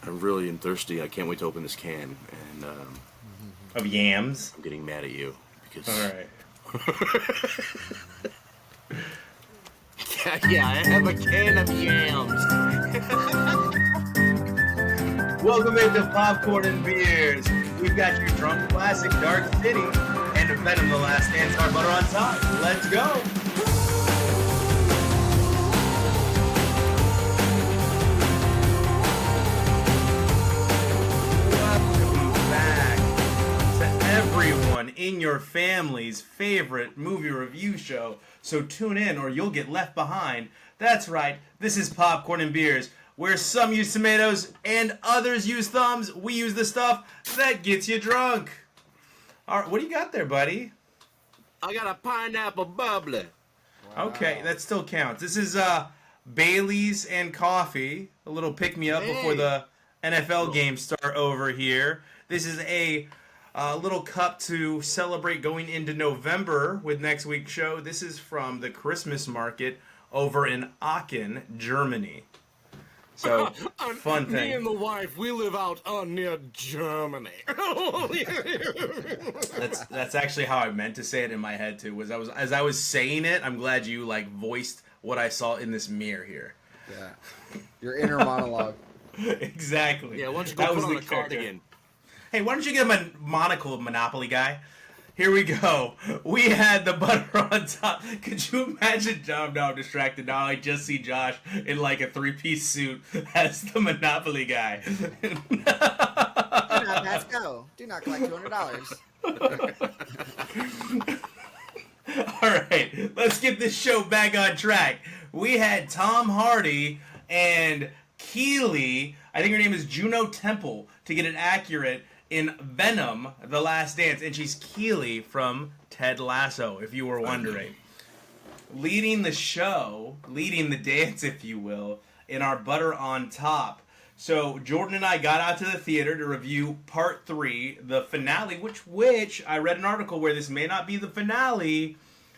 I'm really thirsty. I can't wait to open this can. And Of yams? I'm getting mad at you because. All right. Yeah, I have a can of yams. Welcome into Popcorn and Beers. We've got your drunk classic Dark City and Venom the Last Dance our butter on top. Let's go. Welcome back to everyone in your family's favorite movie review show. So tune in or you'll get left behind. That's right, this is Popcorn and Beers, where some use tomatoes and others use thumbs. We use the stuff that gets you drunk. All right, what do you got there, buddy? I got a pineapple bubbly. Wow. Okay, that still counts. This is Bailey's and coffee. A little pick-me-up before the NFL games start over here. This is a little cup to celebrate going into November with next week's show. This is from the Christmas market over in Aachen, Germany. So, fun thing. Me and the wife, we live out near Germany. That's actually how I meant to say it in my head too. As I was saying it, I'm glad you voiced what I saw in this mirror here. Yeah, your inner monologue. Exactly. Yeah, why don't you go put on a cardigan? Hey, why don't you get him a monocle, Monopoly guy? Here we go. We had the butter on top. Could you imagine? No, I'm distracted now. I just see Josh in a three-piece suit as the Monopoly guy. Do not pass go. Do not collect $200. All right, let's get this show back on track. We had Tom Hardy and Keeley, I think her name is Juno Temple, to get it accurate, in Venom, The Last Dance, and she's Keeley from Ted Lasso, if you were wondering. Leading the show, leading the dance, if you will, in our butter on top. So Jordan and I got out to the theater to review part 3, the finale, which I read an article where this may not be the finale.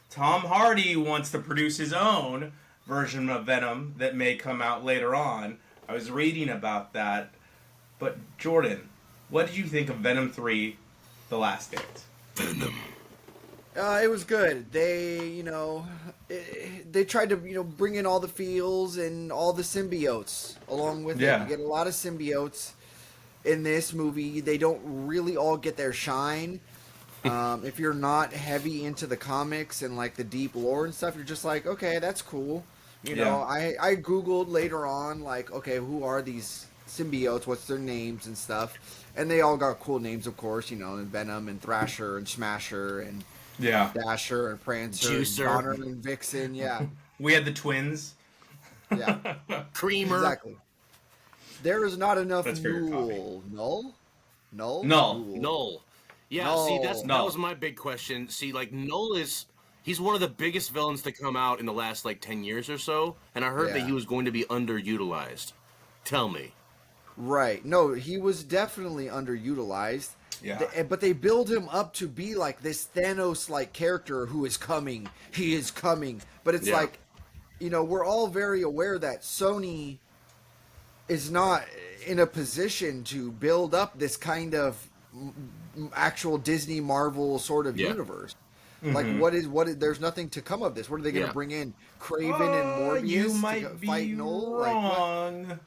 Tom Hardy wants to produce his own version of Venom that may come out later on. I was reading about that. But Jordan, what did you think of Venom 3, The Last Dance? Venom. It was good. They tried to, bring in all the feels and all the symbiotes along with it. You get a lot of symbiotes in this movie. They don't really all get their shine. If you're not heavy into the comics and the deep lore and stuff, you're just like, okay, that's cool. You know, I Googled later on, okay, who are these symbiotes? What's their names and stuff? And they all got cool names, of course, and Venom and Thrasher and Smasher and Dasher and Prancer Juicer. and Donner and Vixen, yeah. We had the twins. Yeah. Creamer. Exactly. There is not enough That's for your Null. Null? Null. Yeah, Null. see, that was my big question. See, Null he's one of the biggest villains to come out in the last 10 years or so, and I heard that he was going to be underutilized. Tell me. Right. No, he was definitely underutilized. Yeah. But they build him up to be this Thanos-like character who is coming. He is coming. But it's we're all very aware that Sony is not in a position to build up this kind of actual Disney Marvel sort of universe. Mm-hmm. What is there's nothing to come of this. What are they going to bring in? Craven and Morbius you might to be fight Null? Wrong.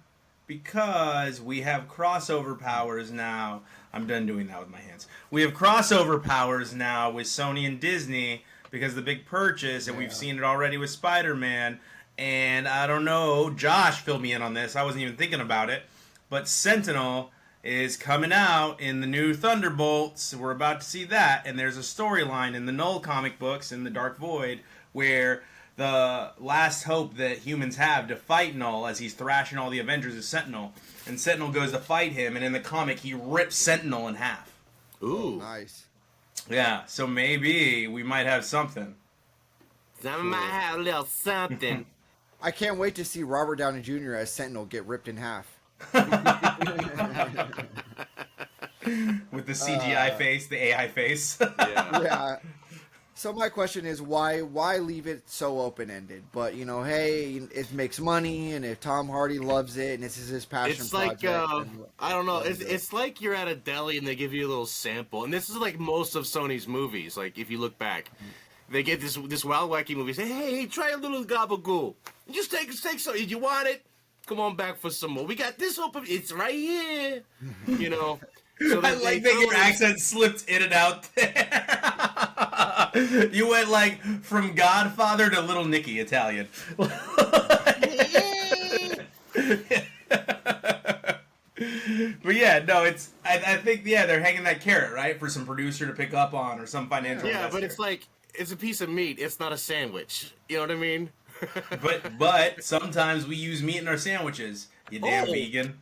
Because we have crossover powers now. I'm done doing that with my hands. We have crossover powers now with Sony and Disney because the big purchase, and we've seen it already with Spider-Man. And I don't know, Josh filled me in on this. I wasn't even thinking about it. But Sentinel is coming out in the new Thunderbolts. We're about to see that. And there's a storyline in the Null comic books in the Dark Void where the last hope that humans have to fight Null as he's thrashing all the Avengers is Sentinel. And Sentinel goes to fight him, and in the comic, he rips Sentinel in half. Ooh. Oh, nice. Yeah, so maybe we might have something. I might have a little something. I can't wait to see Robert Downey Jr. as Sentinel get ripped in half. With the CGI face, the AI face. Yeah. So my question is why leave it so open ended? But hey, it makes money, and if Tom Hardy loves it and this is his passion It's like project, I don't know. It's like you're at a deli and they give you a little sample, and this is like most of Sony's movies. Like if you look back, they get this wild wacky movie. Say, hey, try a little gabagool. Just take some. You want it? Come on back for some more. We got this open. It's right here. So I like that your accent slipped in and out there. You went like from Godfather to Little Nicky Italian. But yeah, no, it's. I think they're hanging that carrot right for some producer to pick up on or some financial. Yeah, investor. but it's like it's a piece of meat. It's not a sandwich. You know what I mean? but sometimes we use meat in our sandwiches. You damn vegan.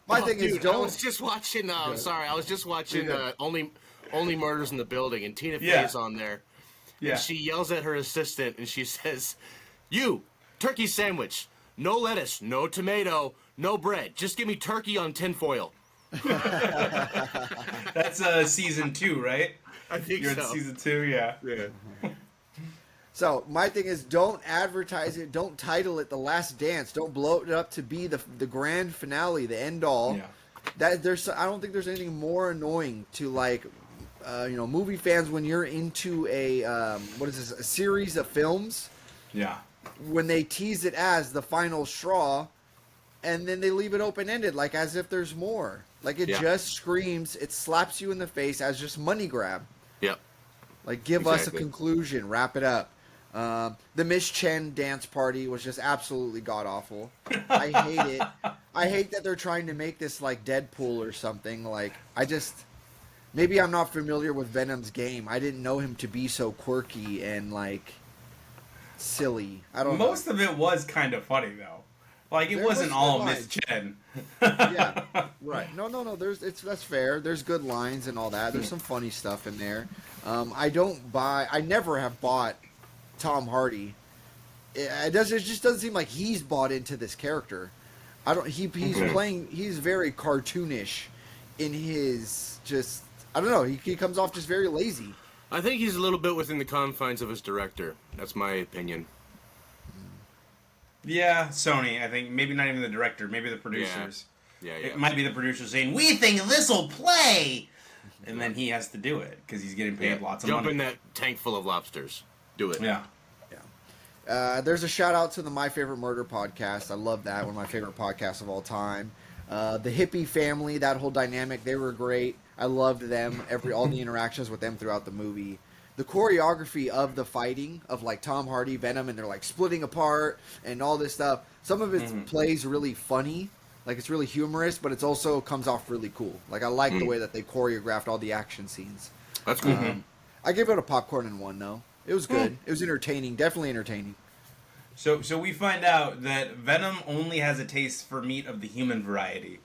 My thing is, I was just watching. Sorry, I was just watching Only Murders in the Building, and Tina Fey is on there. Yeah. And she yells at her assistant, and she says, "You, turkey sandwich, no lettuce, no tomato, no bread. Just give me turkey on tinfoil." That's season 2, right? I think You're in season 2, yeah. So my thing is, don't advertise it. Don't title it "The Last Dance." Don't blow it up to be the grand finale, the end all. Yeah. I don't think there's anything more annoying to movie fans when you're into a series of films. Yeah. When they tease it as the final straw, and then they leave it open ended, like as if there's more. Like it just screams, it slaps you in the face as just money grab. Yep. Like give us a conclusion, wrap it up. The Miss Chen dance party was just absolutely god-awful. I hate it. I hate that they're trying to make this like Deadpool or something. Like, maybe I'm not familiar with Venom's game. I didn't know him to be so quirky and like silly. I don't know. Most of it was kind of funny though. Like it wasn't all Miss Chen. Yeah, right. No. That's fair. There's good lines and all that. There's some funny stuff in there. I never have bought Tom Hardy. It just doesn't seem like he's bought into this character. He's playing. He's very cartoonish in his just. I don't know. He comes off just very lazy. I think he's a little bit within the confines of his director. That's my opinion. Yeah, Sony. I think maybe not even the director. Maybe the producers. Yeah. It might be the producers saying, "We think this will play," and then he has to do it because he's getting paid lots of money. Jump in that tank full of lobsters. Do it. Yeah. There's a shout out to the My Favorite Murder podcast. I love that. One of my favorite podcasts of all time. The hippie family, that whole dynamic, they were great. I loved them. All the interactions with them throughout the movie. The choreography of the fighting of like Tom Hardy, Venom, and they're like splitting apart and all this stuff. Some of it plays really funny. Like it's really humorous, but it also comes off really cool. Like I like the way that they choreographed all the action scenes. That's cool. I gave it a popcorn and 1 though. It was good. It was entertaining. Definitely entertaining. So we find out that Venom only has a taste for meat of the human variety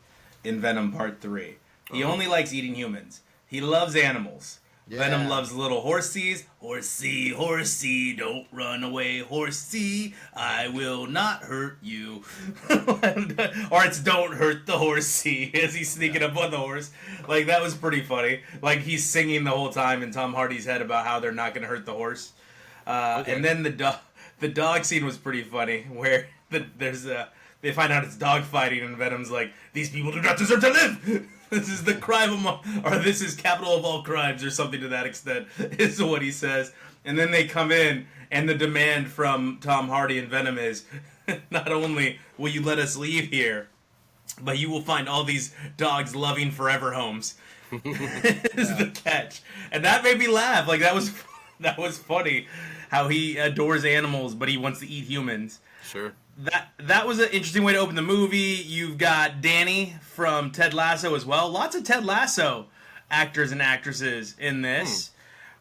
in Venom Part 3. He only likes eating humans. He loves animals. Yeah. Venom loves little horsies. Horsey, horsey, don't run away, horsey. I will not hurt you. Or it's don't hurt the horsey as he's sneaking up on the horse. Like, that was pretty funny. Like, he's singing the whole time in Tom Hardy's head about how they're not going to hurt the horse. And then the dog scene was pretty funny, where they find out it's dog fighting, and Venom's like, "These people do not deserve to live. This is the crime or this is capital of all crimes," or something to that extent, is what he says. And then they come in, and the demand from Tom Hardy and Venom is, not only will you let us leave here, but you will find all these dogs loving forever homes. Is the catch. And that made me laugh. Like, that was funny. How he adores animals, but he wants to eat humans. Sure. That was an interesting way to open the movie. You've got Danny from Ted Lasso as well. Lots of Ted Lasso actors and actresses in this,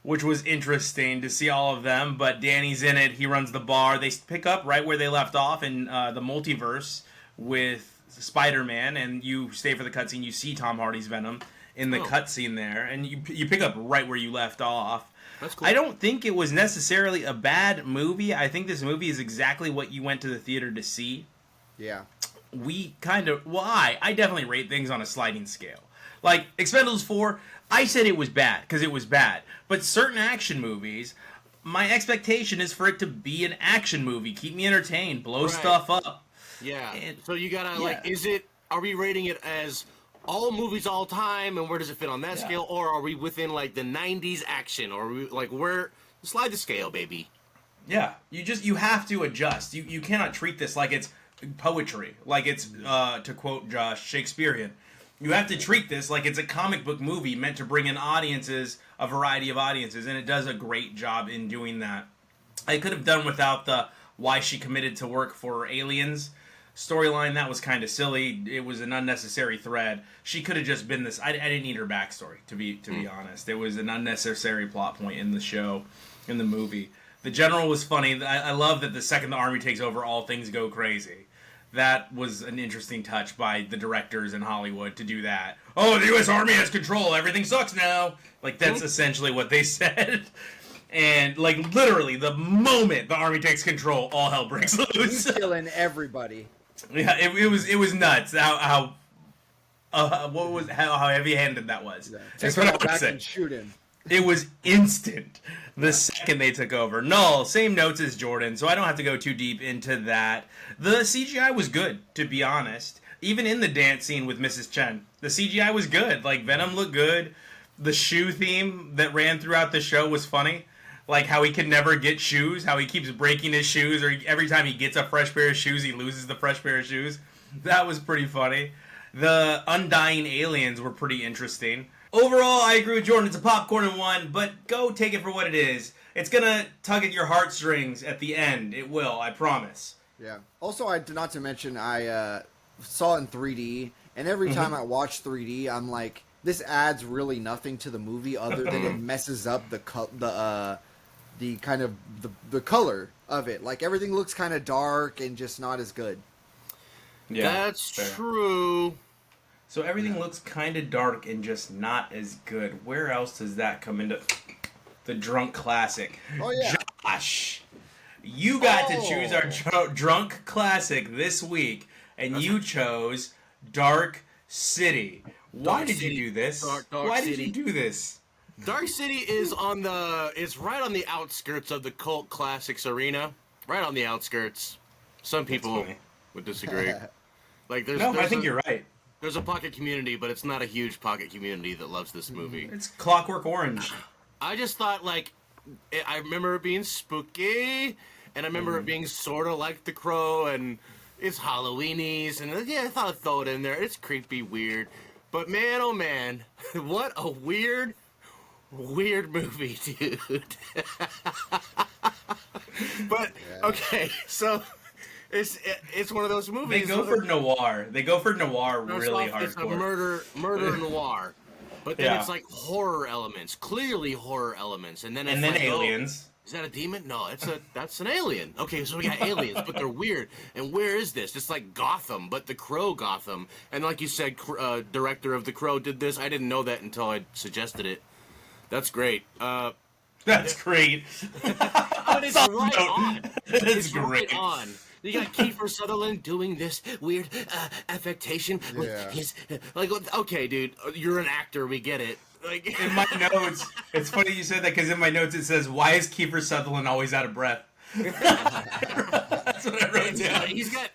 which was interesting to see all of them. But Danny's in it. He runs the bar. They pick up right where they left off in the multiverse with Spider-Man, and you stay for the cutscene. You see Tom Hardy's Venom in the cutscene there, and you pick up right where you left off. That's cool. I don't think it was necessarily a bad movie. I think this movie is exactly what you went to the theater to see. Yeah. I definitely rate things on a sliding scale. Like, Expendables 4, I said it was bad, because it was bad. But certain action movies, my expectation is for it to be an action movie. Keep me entertained, blow stuff up. Yeah. And, so you gotta, like, are we rating it as all movies all time, and where does it fit on that scale? Or are we within, like, the 90s action? Or are we, like, slide the scale, baby. Yeah. You have to adjust. You cannot treat this like it's poetry. Like it's, to quote Josh, Shakespearean. You have to treat this like it's a comic book movie meant to bring in audiences, a variety of audiences, and it does a great job in doing that. I could have done without the why she committed to work for aliens storyline. That was kind of silly. It was an unnecessary thread. She could have just been this. I didn't need her backstory, to be honest. It was an unnecessary plot point in the show, in the movie. The general was funny. I love that the second the army takes over, all things go crazy. That was an interesting touch by the directors in Hollywood to do that. Oh, the U.S. Army has control. Everything sucks now. Like, that's essentially what they said. And, like, literally, the moment the Army takes control, all hell breaks loose. He's killing everybody. Yeah, it was nuts how heavy-handed that was. Yeah. That's Take what I him would back say. and shoot him. It was instant the second they took over. Null, same notes as Jordan, so I don't have to go too deep into that. The CGI was good, to be honest. Even in the dance scene with Mrs. Chen, the CGI was good. Like, Venom looked good. The shoe theme that ran throughout the show was funny. Like, how he can never get shoes, how he keeps breaking his shoes, or every time he gets a fresh pair of shoes, he loses the fresh pair of shoes. That was pretty funny. The undying aliens were pretty interesting. Overall, I agree with Jordan. It's a popcorn and one, but go take it for what it is. It's gonna tug at your heartstrings at the end. It will, I promise. Yeah. Also, not to mention, I saw it in 3D, and every time I watch 3D, I'm like, this adds really nothing to the movie other than it messes up the kind of the color of it. Like, everything looks kind of dark and just not as good. Yeah, that's true. So everything looks kind of dark and just not as good. Where else does that come into the drunk classic? Oh, yeah. Josh, you got to choose our drunk classic this week, and you chose Dark City. Why did you do this? Why did you do this? Dark City is it's right on the outskirts of the cult classics arena. Right on the outskirts. Some people would disagree. Like, I think you're right. There's a pocket community, but it's not a huge pocket community that loves this movie. It's Clockwork Orange. I just thought, like, I remember it being spooky, and I remember it being sort of like The Crow, and it's Halloweenies, and I thought I'd throw it in there. It's creepy, weird. But man, oh man, what a weird movie, dude. But, okay, so... It's one of those movies. They go for noir. Really hardcore. It's a murder noir, but then it's like horror elements, clearly horror elements, and then aliens. Is that a demon? No, that's an alien. Okay, so we got aliens, but they're weird. And where is this? It's like Gotham, but the Crow Gotham. And like you said, director of The Crow did this. I didn't know that until I suggested it. That's great. That's great. But it's right on. It's great. Right on. You got Kiefer Sutherland doing this weird affectation with his... Like, okay, dude, you're an actor, we get it. Like, in my notes, it's funny you said that, because in my notes it says, why is Kiefer Sutherland always out of breath? That's what I wrote down. He's got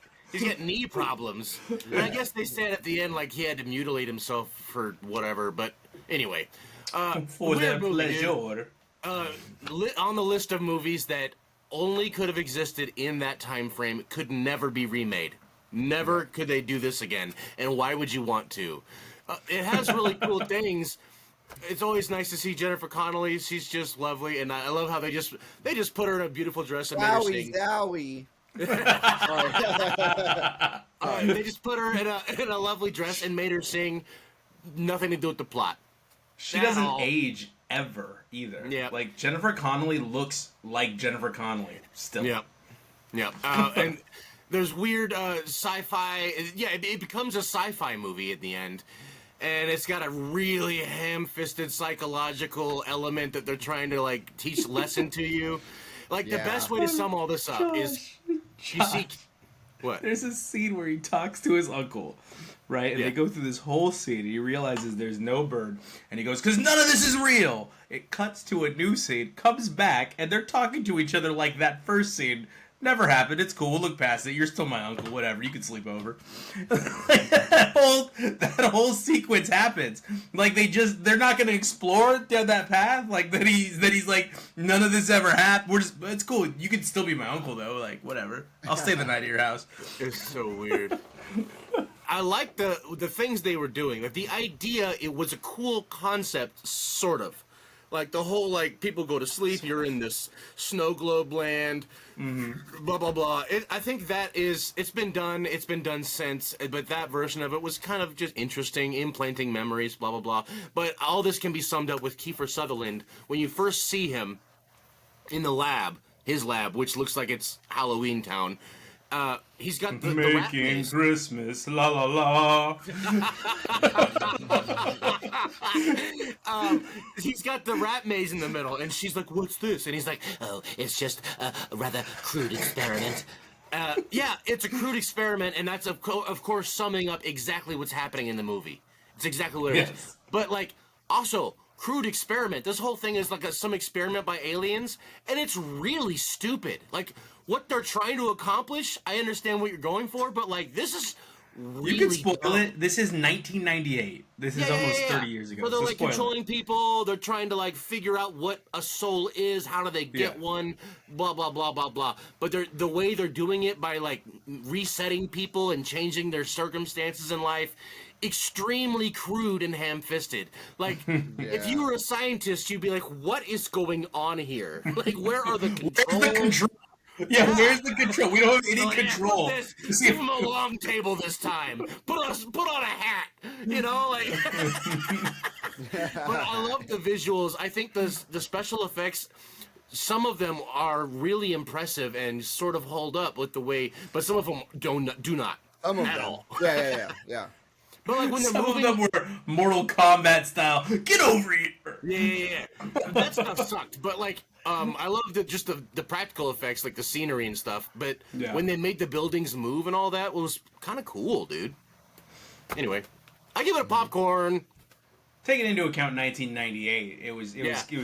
knee problems. And I guess they said at the end, like, he had to mutilate himself for whatever, but anyway. For their pleasure. On the list of movies that only could have existed in that time frame, could never be remade. Never could they do this again. And why would you want to? It has really cool things. It's always nice to see Jennifer Connelly. She's just lovely, and I love how they just put her in a beautiful dress and made her sing. Zowie. They just put her in a lovely dress and made her sing. Nothing to do with the plot. She doesn't age ever either. Yeah. Like, Jennifer Connelly looks like Jennifer Connelly still. Yeah. Yeah. And there's weird sci-fi. Yeah, it becomes a sci-fi movie at the end. And it's got a really ham-fisted psychological element that they're trying to, like, teach lesson to you. Like, the best way to sum all this up is you see... What? There's a scene where he talks to his uncle, right? And Yeah. they go through this whole scene, and he realizes there's no bird, and he goes, "'Cause none of this is real." It cuts to a new scene, comes back, and they're talking to each other like that first scene never happened. It's cool. We'll look past it. You're still my uncle. Whatever. You can sleep over. Like, that whole sequence happens. Like they're not going to explore down that path. Like that he's like, none of this ever happened. It's cool. You can still be my uncle though. Like whatever. I'll stay the night at your house. It's so weird. I like the things they were doing. Like the idea, it was a cool concept, sort of. Like the whole, like, people go to sleep, you're in this snow globe land, blah, blah, blah. I think it's been done since, but that version of it was kind of just interesting, implanting memories, blah, blah, blah. But all this can be summed up with Kiefer Sutherland. When you first see him in the lab, his lab, which looks like it's Halloween Town, he's got the rat Making maze. Christmas, la la la. He's got the rat maze in the middle, and she's like, "What's this?" And he's like, "Oh, it's just a rather crude experiment." Yeah, it's a crude experiment, and that's of course summing up exactly what's happening in the movie. It's exactly what it is. But like, also, crude experiment. This whole thing is like some experiment by aliens, and it's really stupid. Like, what they're trying to accomplish, I understand what you're going for, but like, this is really You can spoil dumb. it. This is 1998. This is almost 30 years ago. So they're So like spoil it. controlling people. They're trying to like figure out what a soul is. How do they get one? Blah blah blah blah blah. But the way they're doing it by like resetting people and changing their circumstances in life, extremely crude and ham-fisted. Like if you were a scientist, you'd be like, "What is going on here? Like where are the controls?" Where's the control? Yeah, where's the control? We don't have any Like, control. fuck this. Give him a long table this time. Put on a hat. You know, like. But I love the visuals. I think the special effects, some of them are really impressive and sort of hold up with the way, but some of them do not at all. Yeah. But like when they're Some moving, of them were Mortal Kombat style. Get over here. yeah. That stuff sucked. But like, I love the practical effects, like the scenery and stuff. But when they made the buildings move and all that, was kind of cool, dude. Anyway, I give it a popcorn. Taking into account 1998, it was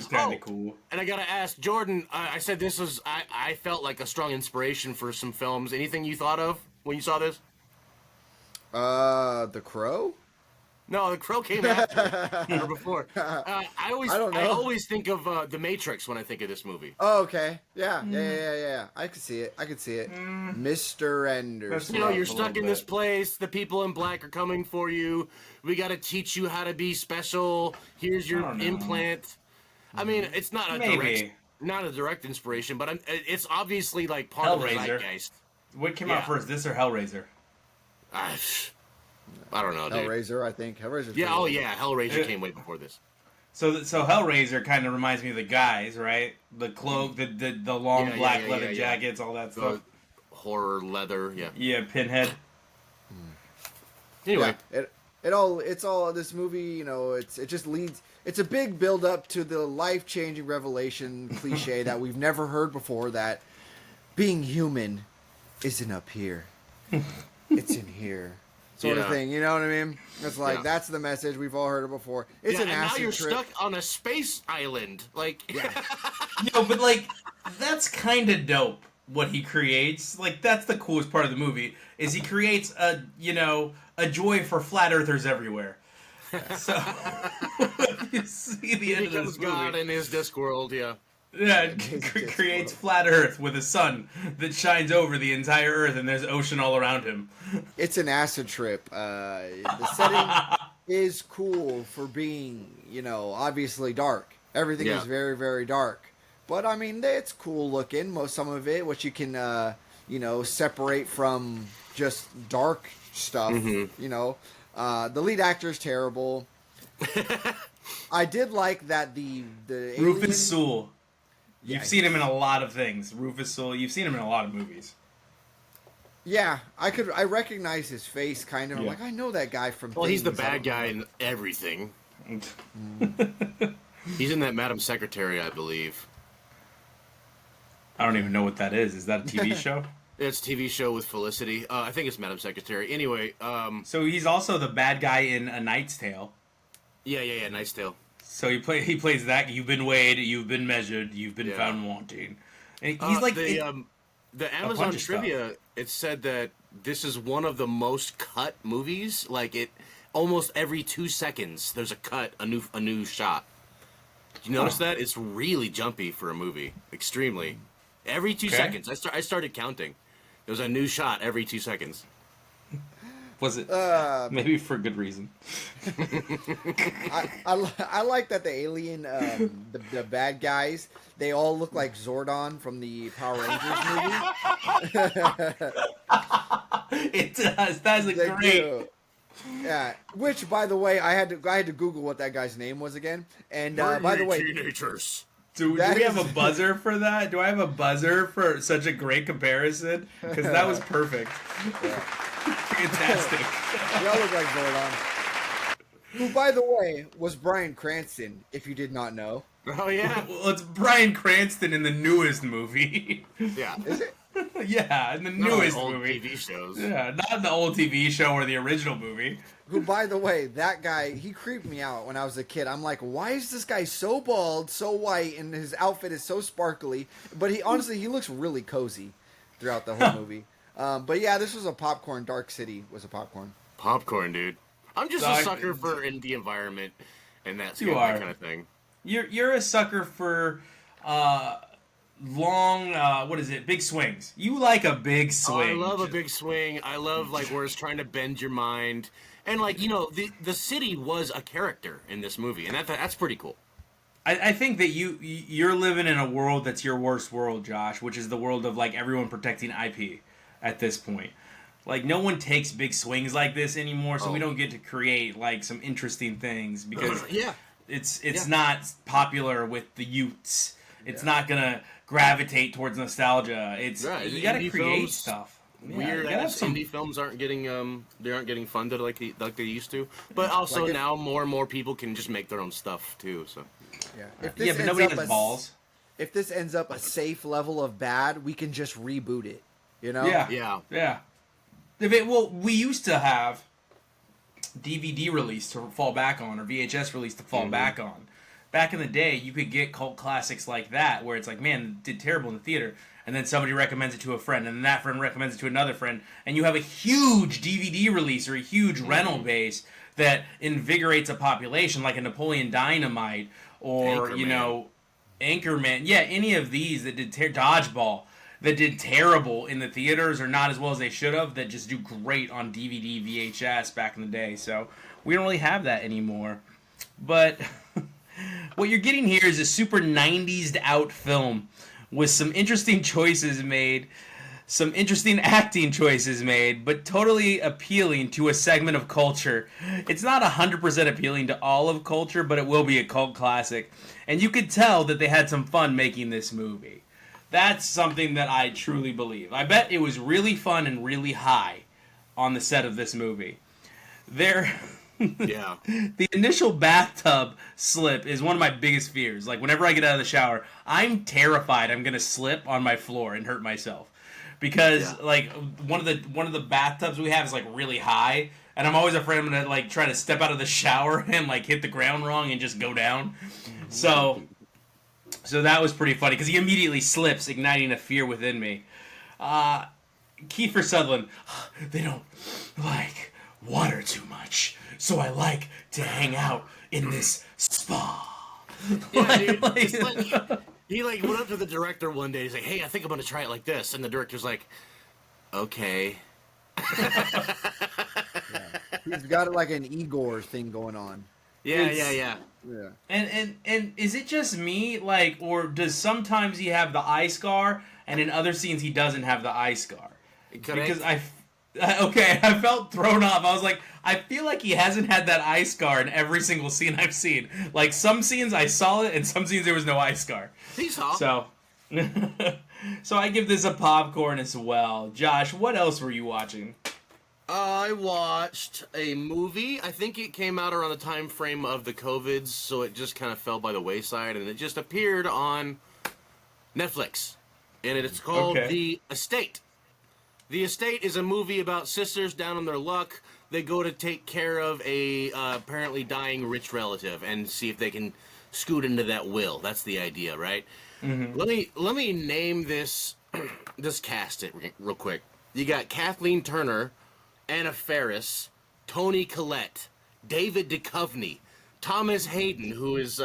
kind of cool. And I gotta ask Jordan. I said this was. I felt like a strong inspiration for some films. Anything you thought of when you saw this? The Crow? No, The Crow came after or before. I don't know. I always think of The Matrix when I think of this movie. Oh, okay. Yeah. I can see it. Mr. Anderson. You know, you're a stuck little in this bit. place. The people in black are coming for you. We got to teach you how to be special. Here's your don't know. implant. I mean, it's not a Maybe. direct inspiration, but it's obviously like part of the Hellraiser. zeitgeist. What came out first, this or Hellraiser? I don't know, dude. Hellraiser, I think. Hellraiser. Yeah, oh yeah, Hellraiser came way before this. So Hellraiser kind of reminds me of the guys, right? The cloak, the long Yeah, black yeah, leather yeah. jackets, all that The stuff. horror leather, yeah. Yeah, Pinhead. Anyway, It's all this movie, you know, it just leads, it's a big build up to the life-changing revelation cliche that we've never heard before, that being human isn't up here. It's in here. Sort of thing, you know what I mean? It's like, that's the message, we've all heard it before. It's an and now acid you're trip. stuck on a space island. Like, Yo, but like, that's kind of dope. What he creates, like, that's the coolest part of the movie. Is he creates a joy for flat earthers everywhere. So you see the end of becomes this movie. God in his Discworld, yeah. Yeah, it creates flat Earth with a sun that shines over the entire Earth, and there's ocean all around him. It's an acid trip. The setting is cool for being, you know, obviously dark. Everything is very, very dark. But, I mean, it's cool looking, some of it, which you can, separate from just dark stuff, you know. The lead actor is terrible. I did like that the Rufus Sewell. Yeah, You've seen him in a lot of things. Rufus Sewell. You've seen him in a lot of movies. Yeah, I recognize his face, kind of. I'm Yeah. like, I know that guy from Well, he's the things. I bad don't guy know. in everything. He's in that Madam Secretary, I believe. I don't even know what that is. Is that a TV show? It's a TV show with Felicity. I think it's Madam Secretary. Anyway, So he's also the bad guy in A Knight's Tale. yeah, Knight's Tale. So he plays that. You've been weighed, you've been measured, you've been found wanting. And he's like the Amazon trivia. It said that this is one of the most cut movies. Like almost every 2 seconds, there's a cut, a new shot. Did you notice that? It's really jumpy for a movie. Extremely. Every 2 seconds. I started counting. There was a new shot every 2 seconds. Was it? Maybe for good reason. I like that the alien, the bad guys, they all look like Zordon from the Power Rangers movie. It does. That's great. Do. Yeah. Which, by the way, I had to Google what that guy's name was again. And by the way, teenagers. Do we have a buzzer for that? Do I have a buzzer for such a great comparison? Because that was perfect. Yeah. Fantastic. They all look like Zordon. Who, by the way, was Bryan Cranston, if you did not know. Oh, yeah. Well, it's Bryan Cranston in the newest movie. Yeah. Is it? Yeah, in the newest old movie. TV shows. Yeah, not in the old TV show or the original movie. Who, by the way, that guy, he creeped me out when I was a kid. I'm like, why is this guy so bald, so white, and his outfit is so sparkly? But he looks really cozy throughout the whole movie. But yeah, this was a popcorn. Dark City was a popcorn. Popcorn, dude. I'm just a sucker for in the environment and that kind of thing. You're a sucker for long, big swings. You like a big swing. I love a big swing. I love where it's trying to bend your mind. And the city was a character in this movie, and that's pretty cool. I think that you're living in a world that's your worst world, Josh, which is the world of everyone protecting IP at this point. No one takes big swings like this anymore, so we don't get to create some interesting things because it's not popular with the youths. It's not gonna gravitate towards nostalgia. You gotta create stuff. Weird indie films aren't getting funded like they used to. But also now more and more people can just make their own stuff too. So but nobody has balls. If this ends up a safe level of bad, we can just reboot it. You know? Yeah. We used to have DVD release to fall back on or VHS release to fall back on. Back in the day, you could get cult classics like that where it's man, it did terrible in the theater, and then somebody recommends it to a friend, and then that friend recommends it to another friend, and you have a huge DVD release or a huge rental base that invigorates a population like a Napoleon Dynamite or, Anchorman. Yeah, any of these that did Dodgeball that did terrible in the theaters or not as well as they should have that just do great on DVD, VHS back in the day. So we don't really have that anymore. But what you're getting here is a super 90s out film with some interesting choices made, some interesting acting choices made, but totally appealing to a segment of culture. It's not 100% appealing to all of culture, but it will be a cult classic. And you could tell that they had some fun making this movie. That's something that I truly believe. I bet it was really fun and really high on the set of this movie. The initial bathtub slip is one of my biggest fears. Whenever I get out of the shower, I'm terrified I'm going to slip on my floor and hurt myself. Because one of the bathtubs we have is really high, and I'm always afraid I'm going to try to step out of the shower and hit the ground wrong and just go down. So that was pretty funny because he immediately slips, igniting a fear within me. Kiefer Sutherland, they don't like water too much, so I like to hang out in this spa. Yeah, dude, he went up to the director one day. He's like, "Hey, I think I'm gonna try it like this," and the director's like, "Okay." He's got an Igor thing going on. Yeah. And is it just me, or does sometimes he have the eye scar, and in other scenes he doesn't have the eye scar? Because I felt thrown off. I was like, I feel like he hasn't had that eye scar in every single scene I've seen. Some scenes I saw it, and some scenes there was no eye scar. He saw. So I give this a popcorn as well. Josh, what else were you watching? I watched a movie. I think it came out around the time frame of the COVIDs, so it just kind of fell by the wayside, and it just appeared on Netflix. And it's called The Estate. The Estate is a movie about sisters down on their luck. They go to take care of a apparently dying rich relative and see if they can scoot into that will. That's the idea, right? Mm-hmm. Let me name this this cast it real quick. You got Kathleen Turner, Anna Faris, Toni Collette, David Duchovny, Thomas Hayden, who is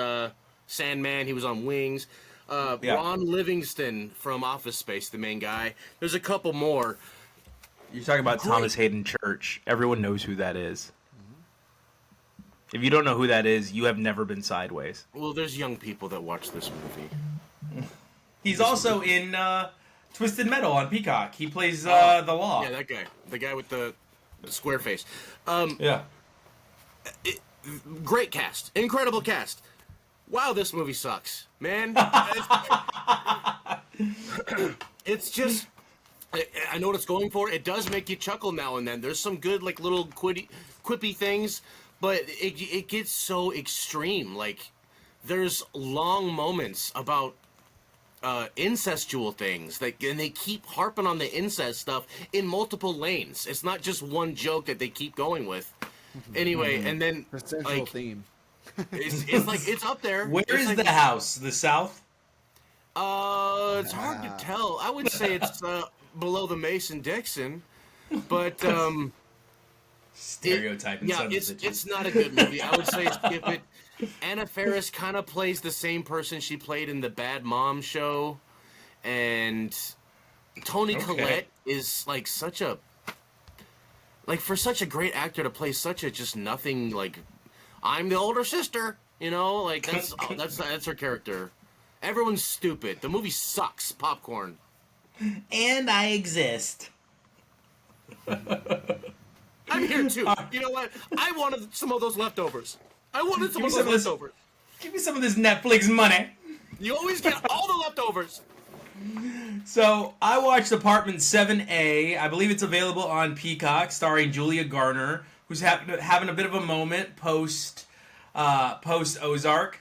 Sandman. He was on Wings. Ron Livingston from Office Space, the main guy. There's a couple more. You're talking about Thomas Hayden Church. Everyone knows who that is. If you don't know who that is, you have never been sideways. Well, there's young people that watch this movie. He's also in Twisted Metal on Peacock. He plays the Law. Yeah, that guy. The guy with the square face. Great cast. Incredible cast. Wow, this movie sucks. Man. It's just... I know what it's going for. It does make you chuckle now and then. There's some good, like, little quippy things, but it gets so extreme. Like, there's long moments about incestual things, and they keep harping on the incest stuff in multiple lanes. It's not just one joke that they keep going with. Anyway, and then The central theme. It's like it's up there. Where is like, the house? The South? It's hard to tell. I would say it's below the Mason-Dixon, but stereotyping. It's not a good movie. I would say skip it. Anna Faris kind of plays the same person she played in the Bad Mom show, and Toni Collette is like for such a great actor to play such a just nothing, like, I'm the older sister, you know, like that's her character. Everyone's stupid. The movie sucks. Popcorn. And I exist. I'm here too. You know what? I wanted some of those leftovers. Leftovers. Give me some of this Netflix money. You always get all the leftovers. So, I watched Apartment 7A. I believe it's available on Peacock, starring Julia Garner, who's having a bit of a moment post Ozark.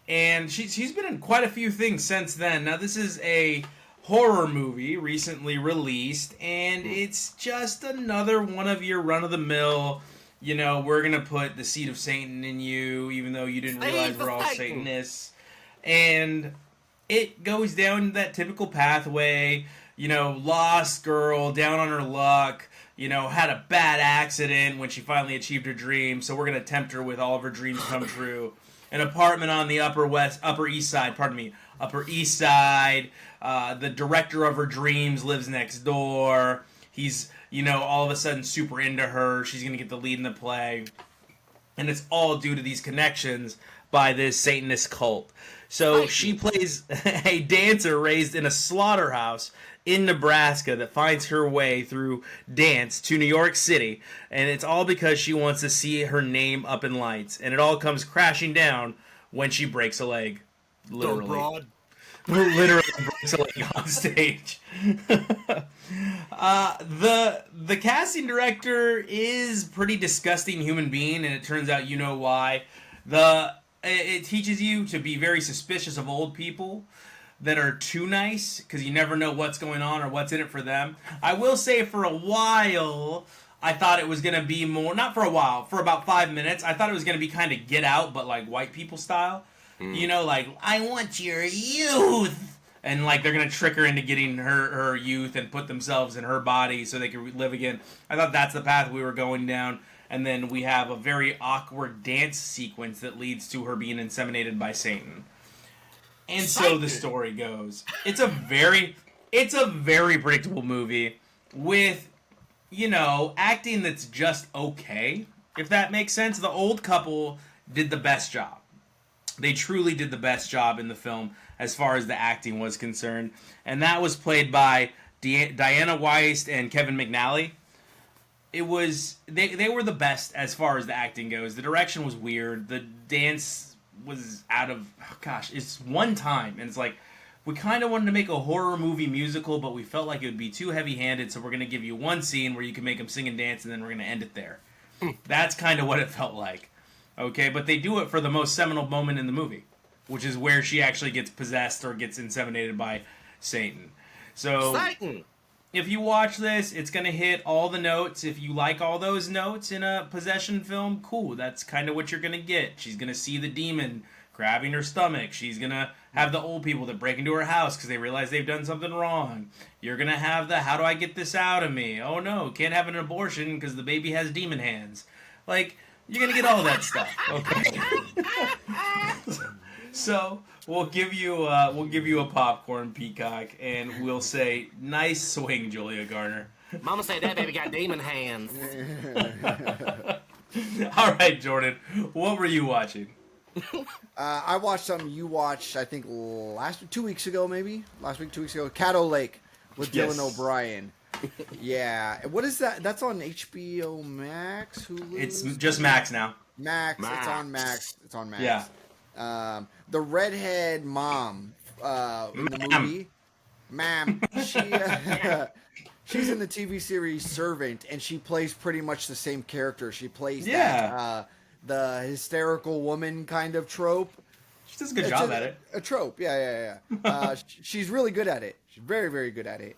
And she's been in quite a few things since then. Now, this is a horror movie recently released, and it's just another one of your run-of-the-mill, you know, we're going to put the seed of Satan in you, even though you didn't realize we're all Satanists. And it goes down that typical pathway, you know, lost girl, down on her luck, you know, had a bad accident when she finally achieved her dream, so we're going to tempt her with all of her dreams come true. An apartment on the Upper East Side. The director of her dreams lives next door. He's, you know, all of a sudden super into her. She's going to get the lead in the play. And it's all due to these connections by this Satanist cult. So she plays a dancer raised in a slaughterhouse in Nebraska that finds her way through dance to New York City, and it's all because she wants to see her name up in lights, and it all comes crashing down when she breaks a leg. Literally. Literally breaks a leg on stage. The casting director is pretty disgusting human being, and it turns out you know why. It teaches you to be very suspicious of old people that are too nice, because you never know what's going on or what's in it for them. I will say for a while, I thought it was going to be more, not for a while, for about 5 minutes, I thought it was going to be kind of Get Out, but like white people style. You know, like, I want your youth! And like they're going to trick her into getting her youth and put themselves in her body so they can live again. I thought that's the path we were going down. And then we have a very awkward dance sequence that leads to her being inseminated by Satan. And so the story goes. It's a very predictable movie with, you know, acting that's just okay, if that makes sense. The old couple did the best job. They truly did the best job in the film as far as the acting was concerned. And that was played by Diana Weist and Kevin McNally. It was, they were the best as far as the acting goes. The direction was weird. The dance was out of, it's one time. And it's like, we kind of wanted to make a horror movie musical, but we felt like it would be too heavy-handed, so we're going to give you one scene where you can make them sing and dance, and then we're going to end it there. That's kind of what it felt like. Okay, but they do it for the most seminal moment in the movie, which is where she actually gets possessed or gets inseminated by Satan. So, Satan! if you watch this, it's going to hit all the notes. If you like all those notes in a possession film, cool. That's kind of what you're going to get. She's going to see the demon grabbing her stomach. She's going to have the old people that break into her house because they realize they've done something wrong. You're going to have the, how do I get this out of me? Oh no, can't have an abortion because the baby has demon hands. Like, you're going to get all that stuff. Okay. So we'll give you a popcorn, Peacock, and we'll say, nice swing, Julia Garner. Mama said that baby got demon hands. All right, Jordan, what were you watching? I watched something you watched, I think, 2 weeks ago, maybe? 2 weeks ago. Caddo Lake with Yes. Dylan O'Brien. Yeah. What is that? That's on HBO Max? Hulu? It's just Max now. Max. Max. It's on Max. It's on Max. Yeah. The redhead mom in the movie, ma'am, she's in the TV series Servant, and she plays pretty much the same character. She plays the hysterical woman kind of trope. She does a good job at it. A trope, yeah. She's really good at it. She's very, very good at it.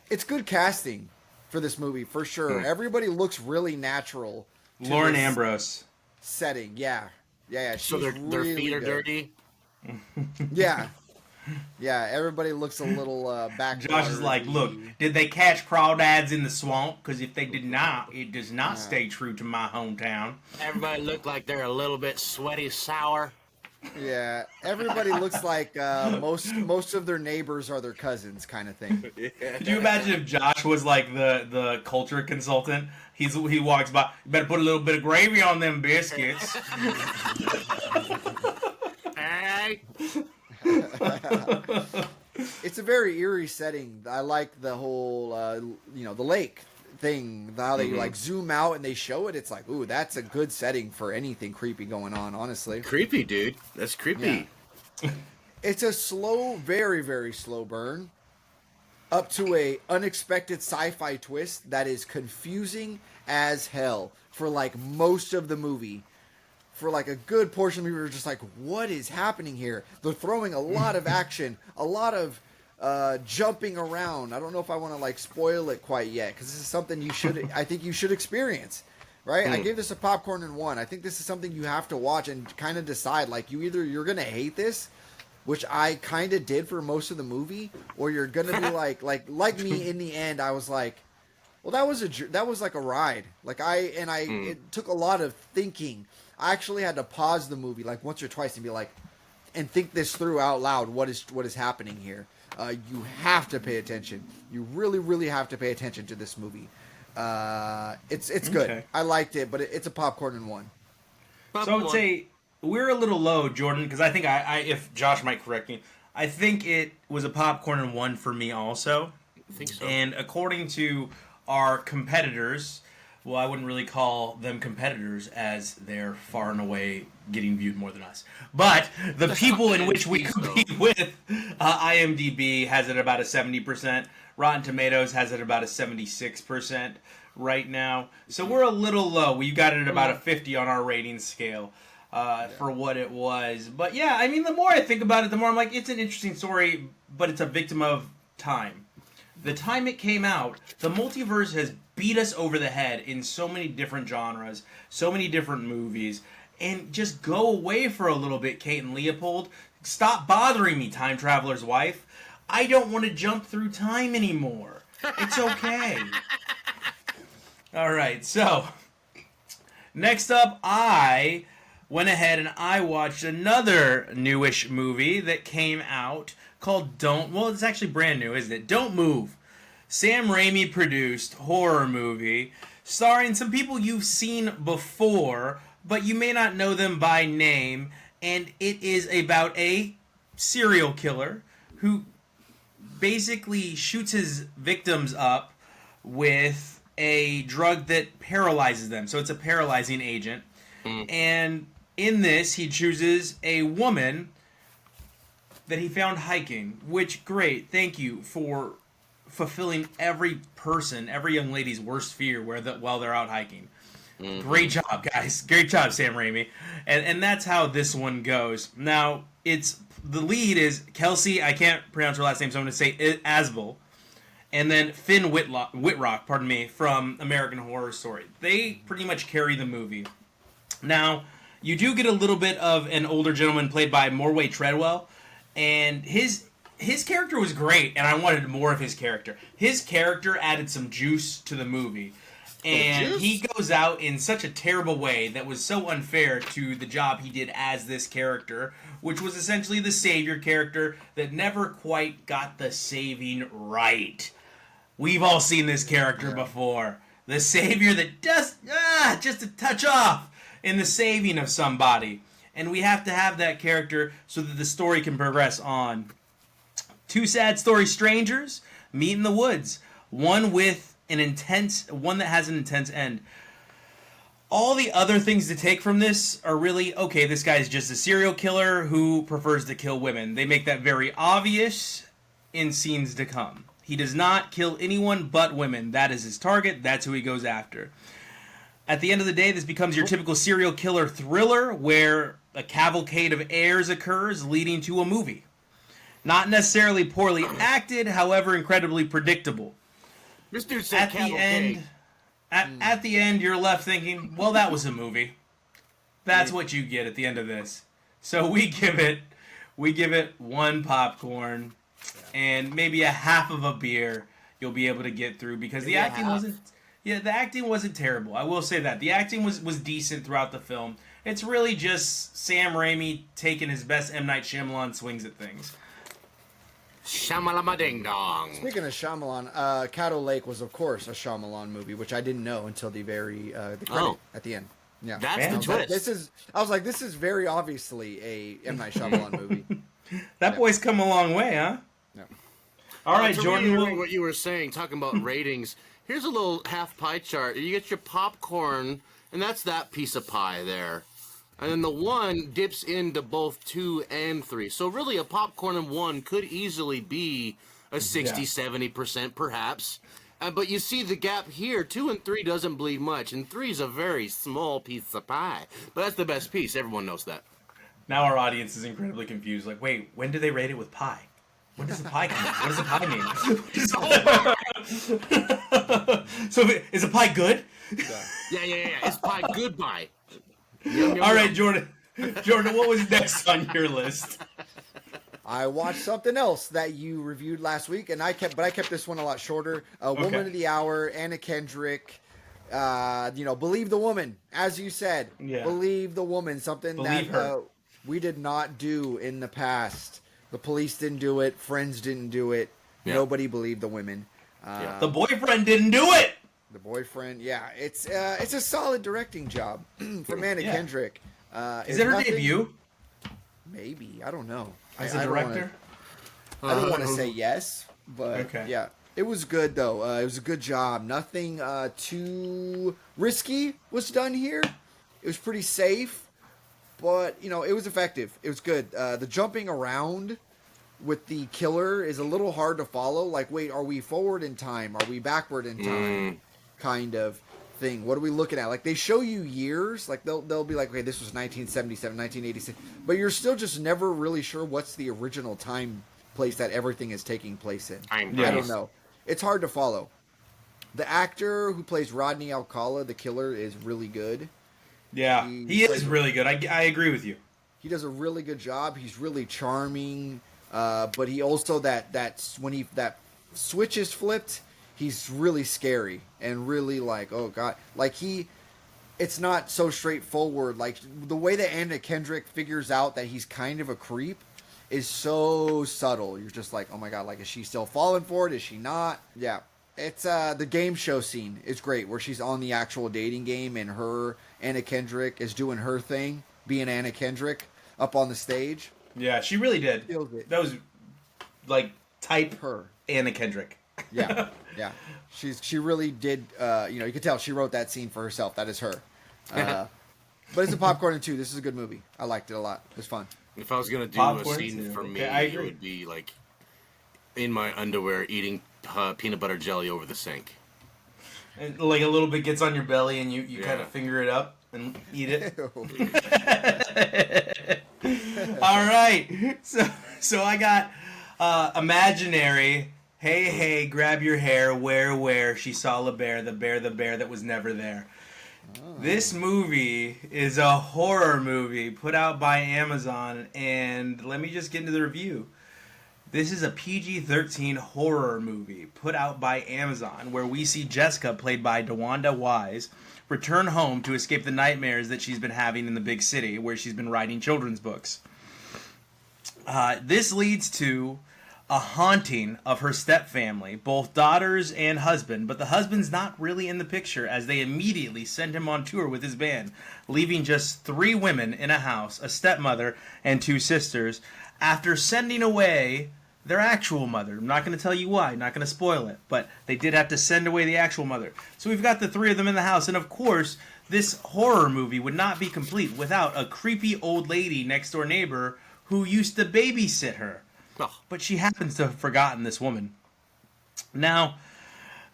It's good casting for this movie, for sure. Everybody looks really natural. Lauren Ambrose. Setting, yeah. So their really feet are good. dirty. Yeah. Everybody looks a little back. Josh is like, look, did they catch crawdads in the swamp? Because if they did not, it does not stay true to my hometown. Everybody look like they're a little bit sweaty, sour. Yeah, everybody looks like most of their neighbors are their cousins, kind of thing. Could you imagine if Josh was like the culture consultant? He walks by, you better put a little bit of gravy on them biscuits. Hey. It's a very eerie setting. I like the whole, the lake thing. How they like zoom out and they show it. It's like, ooh, that's a good setting for anything creepy going on. Honestly, Creepy, dude. That's creepy. Yeah. It's a slow, very, very slow burn up to a unexpected sci-fi twist that is confusing as hell for like most of the movie. For like a good portion of the movie, we're just like, what is happening here? They're throwing a lot of action, a lot of jumping around. I don't know if I want to like spoil it quite yet, because this is something I think you should experience, right? I gave this a popcorn and 1. I think this is something you have to watch and kind of decide, like, you're gonna hate this, which I kind of did for most of the movie, or you're gonna be like me in the end. I was like, well, that was like a ride. Like it took a lot of thinking. I actually had to pause the movie like once or twice and be like, and think this through out loud. What is happening here? You have to pay attention. You really, really have to pay attention to this movie. It's good. Okay. I liked it, but it's a popcorn and 1. So I would say we're a little low, Jordan, because I think I if Josh might correct me, I think it was a popcorn and 1 for me also. I think so. And according to our competitors, well, I wouldn't really call them competitors as they're far and away getting viewed more than us. But the people in which we compete with, IMDb has it about a 70%. Rotten Tomatoes has it about a 76% right now. So we're a little low. We got it at about a 50 on our rating scale for what it was. But yeah, I mean, the more I think about it, the more I'm like, it's an interesting story, but it's a victim of time. The time it came out, the multiverse has beat us over the head in so many different genres, so many different movies, and just go away for a little bit, Kate and Leopold. Stop bothering me, time traveler's wife. I don't want to jump through time anymore. It's okay. All right, so next up, I went ahead and I watched another newish movie that came out called it's actually brand new, isn't it? Don't Move. Sam Raimi produced horror movie starring some people you've seen before, but you may not know them by name, and it is about a serial killer who basically shoots his victims up with a drug that paralyzes them. So it's a paralyzing agent. And in this, he chooses a woman that he found hiking, which, great, thank you for fulfilling every young lady's worst fear while they're out hiking. Great job, guys. Great job, Sam Raimi. And that's how this one goes. Now, the lead is Kelsey, I can't pronounce her last name, so I'm going to say Asbel. and then Finn Whitrock, from American Horror Story. They pretty much carry the movie. Now, you do get a little bit of an older gentleman played by Morway Treadwell, and his character was great, and I wanted more of his character. His character added some juice to the movie, and he goes out in such a terrible way that was so unfair to the job he did as this character, which was essentially the savior character that never quite got the saving right. We've all seen this character before. The savior that just a touch off in the saving of somebody. And we have to have that character so that the story can progress on. Two sad story strangers meet in the woods. One that has an intense end. All the other things to take from this are really, okay, this guy's just a serial killer who prefers to kill women. They make that very obvious in scenes to come. He does not kill anyone but women. That is his target. That's who he goes after. At the end of the day, this becomes your typical serial killer thriller where a cavalcade of heirs occurs, leading to a movie. Not necessarily poorly acted, however incredibly predictable. This dude said cavalcade. At the end, you're left thinking, well, that was a movie. That's what you get at the end of this. So we give it one popcorn and maybe a half of a beer you'll be able to get through, because the acting wasn't terrible. I will say that. The acting was decent throughout the film. It's really just Sam Raimi taking his best M. Night Shyamalan swings at things. Shamalama ding dong. Speaking of Shyamalan, Caddo Lake was, of course, a Shyamalan movie, which I didn't know until the credit at the end. Yeah, that's the twist. I was like, this is very obviously a M. Night Shyamalan movie. That boy's come a long way, huh? Yeah. All right, Jordan. What you were saying, talking about ratings. Here's a little half pie chart. You get your popcorn, and that's that piece of pie there. And then the 1 dips into both 2 and 3. So really a popcorn in 1 could easily be a 60-70% perhaps. But you see the gap here. 2 and 3 doesn't bleed much. And 3 is a very small piece of pie. But that's the best piece. Everyone knows that. Now our audience is incredibly confused. Like, wait, when do they rate it with pie? When does the pie come? What does the pie mean? So is a pie good? Yeah. Is pie good pie? All right, Jordan. Jordan, what was next on your list? I watched something else that you reviewed last week, and I kept this one a lot shorter. Woman of the Hour, Anna Kendrick. Believe the Woman, as you said. Yeah. Believe the Woman, something that we did not do in the past. The police didn't do it. Friends didn't do it. Yeah. Nobody believed the women. The boyfriend didn't do it. The boyfriend, it's a solid directing job from Anna Kendrick. Is it her debut? Maybe, I don't know. As a director, I don't want to say yes, but yeah, it was good though. It was a good job. Nothing too risky was done here. It was pretty safe, but it was effective. It was good. The jumping around with the killer is a little hard to follow. Like, wait, are we forward in time? Are we backward in time? Kind of thing. What are we looking at? Like, they show you years. Like, they'll be like, okay, this was 1977, 1986. But you're still just never really sure what's the original time place that everything is taking place in. I don't know. It's hard to follow. The actor who plays Rodney Alcala, the killer, is really good. Yeah, he is really good. I agree with you. He does a really good job. He's really charming. But he also when that switch is flipped, he's really scary and really like, oh god, like it's not so straightforward. Like the way that Anna Kendrick figures out that he's kind of a creep is so subtle. You're just like, oh my god, like is she still falling for it? Is she not? Yeah. It's the game show scene is great where she's on the actual dating game and Anna Kendrick is doing her thing, being Anna Kendrick up on the stage. Yeah, she really did. That was like type her Anna Kendrick. Yeah. She really did. You could tell she wrote that scene for herself. That is her. But it's a popcorn and 2. This is a good movie. I liked it a lot. It was fun. If I was gonna do a scene for me, it would be like in my underwear eating peanut butter jelly over the sink. And like a little bit gets on your belly and you kind of finger it up and eat it. All right. So I got imaginary Hey, hey, grab your hair, where, she saw the bear that was never there. Oh. This movie is a horror movie put out by Amazon, and let me just get into the review. This is a PG-13 horror movie put out by Amazon, where we see Jessica, played by DeWanda Wise, return home to escape the nightmares that she's been having in the big city, where she's been writing children's books. This leads to a haunting of her stepfamily, both daughters and husband, but the husband's not really in the picture, as they immediately send him on tour with his band, leaving just 3 women in a house, a stepmother and 2 sisters, after sending away their actual mother. I'm not going to tell you why, not going to spoil it, but they did have to send away the actual mother. So we've got the 3 of them in the house, and of course, this horror movie would not be complete without a creepy old lady next door neighbor who used to babysit her. Oh. But she happens to have forgotten this woman. Now,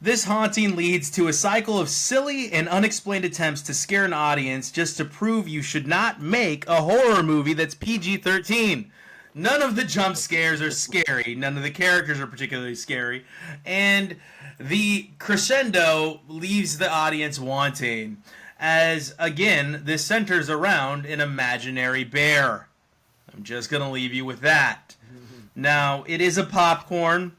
this haunting leads to a cycle of silly and unexplained attempts to scare an audience just to prove you should not make a horror movie that's PG-13. None of the jump scares are scary. None of the characters are particularly scary. And the crescendo leaves the audience wanting. As, again, this centers around an imaginary bear. I'm just going to leave you with that. Now, it is a popcorn.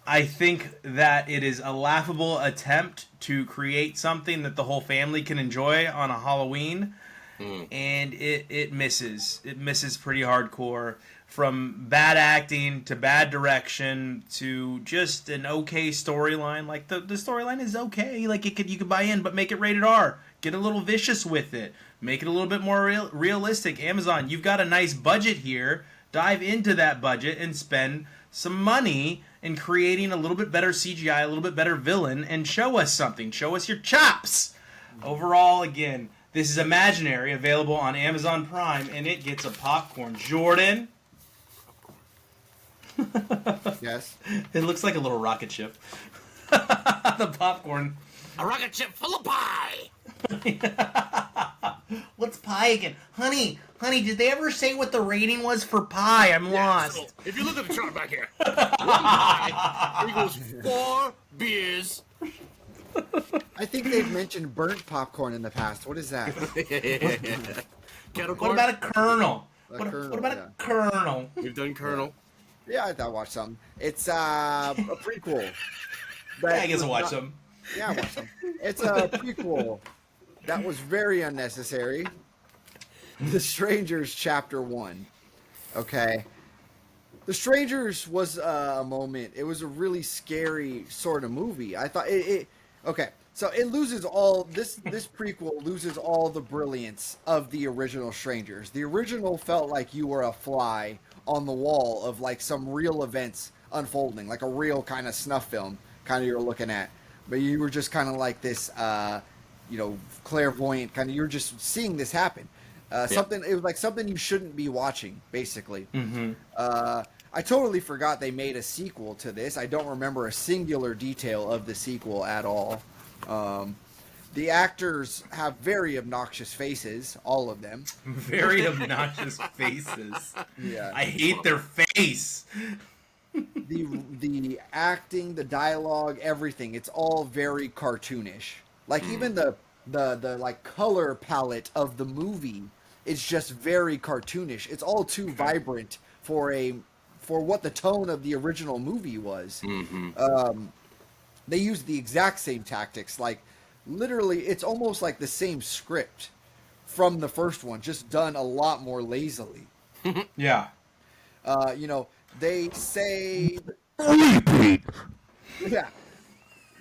I think that it is a laughable attempt to create something that the whole family can enjoy on a Halloween. And it misses. It misses pretty hardcore. From bad acting to bad direction to just an okay storyline. Like, the storyline is okay. Like, you could buy in, but make it rated R. Get a little vicious with it. Make it a little bit more realistic. Amazon, you've got a nice budget here. Dive into that budget and spend some money in creating a little bit better CGI, a little bit better villain, and show us something. Show us your chops. Overall, again, this is Imaginary, available on Amazon Prime, and it gets a popcorn. Jordan? Yes? It looks like a little rocket ship. The popcorn. A rocket ship full of pie! What's pie again? Honey, did they ever say what the rating was for pie? I'm lost. So, if you look at the chart back here, 1 pie equals 4 beers. I think they've mentioned burnt popcorn in the past. What is that? What about a kernel? What about a kernel? We've done kernel. Yeah, I watched some. It's a prequel. I guess I'll watch some. Yeah, I watched some. It's a prequel that was very unnecessary. The Strangers Chapter 1. Okay. The Strangers was a moment. It was a really scary sort of movie. I thought it okay. So it loses all this prequel loses all the brilliance of the original Strangers. The original felt like you were a fly on the wall of like some real events unfolding, like a real kind of snuff film kind of you're looking at. But you were just kind of like this clairvoyant kind of, you're just seeing this happen. Something, it was like something you shouldn't be watching, basically. Mm-hmm. I totally forgot they made a sequel to this. I don't remember a singular detail of the sequel at all. The actors have very obnoxious faces, all of them. Very obnoxious faces. Yeah. I hate their face. The acting, the dialogue, everything, it's all very cartoonish. Like even the like color palette of the movie is just very cartoonish. It's all too vibrant for what the tone of the original movie was. Mm-hmm. They used the exact same tactics. Like literally, it's almost like the same script from the first one, just done a lot more lazily. Yeah. They say Repeat. yeah.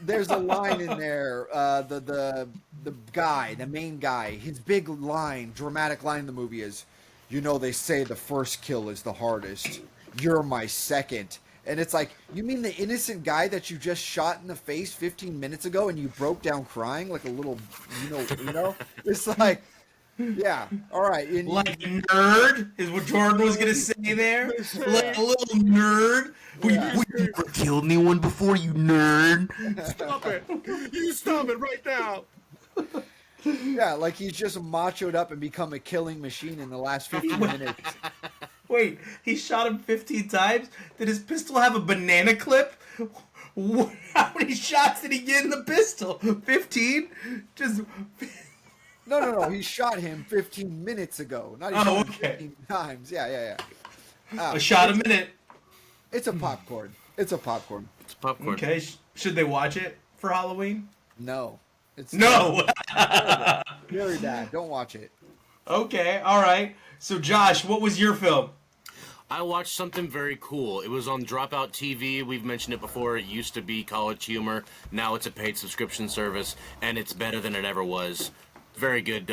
There's a line in there, the guy, the main guy, his big line, dramatic line in the movie is, they say the first kill is the hardest. You're my second. And it's like, you mean the innocent guy that you just shot in the face 15 minutes ago and you broke down crying like a little, It's like, yeah, all right. Like nerd is what Jordan was going to say there. Like a little nerd. Yeah. You never killed anyone before, you nerd. Stop it. You stop it right now. Yeah, like he's just machoed up and become a killing machine in the last 15 minutes. Wait, he shot him 15 times? Did his pistol have a banana clip? How many shots did he get in the pistol? 15? Just. No. He shot him 15 minutes ago. Not even 15 times. Yeah. A shot a minute. It's a popcorn. It's popcorn. Okay. Should they watch it for Halloween? No. It's no. Very bad. Don't watch it. Okay. All right. So, Josh, what was your film? I watched something very cool. It was on Dropout TV. We've mentioned it before. It used to be College Humor. Now it's a paid subscription service, and it's better than it ever was. Very good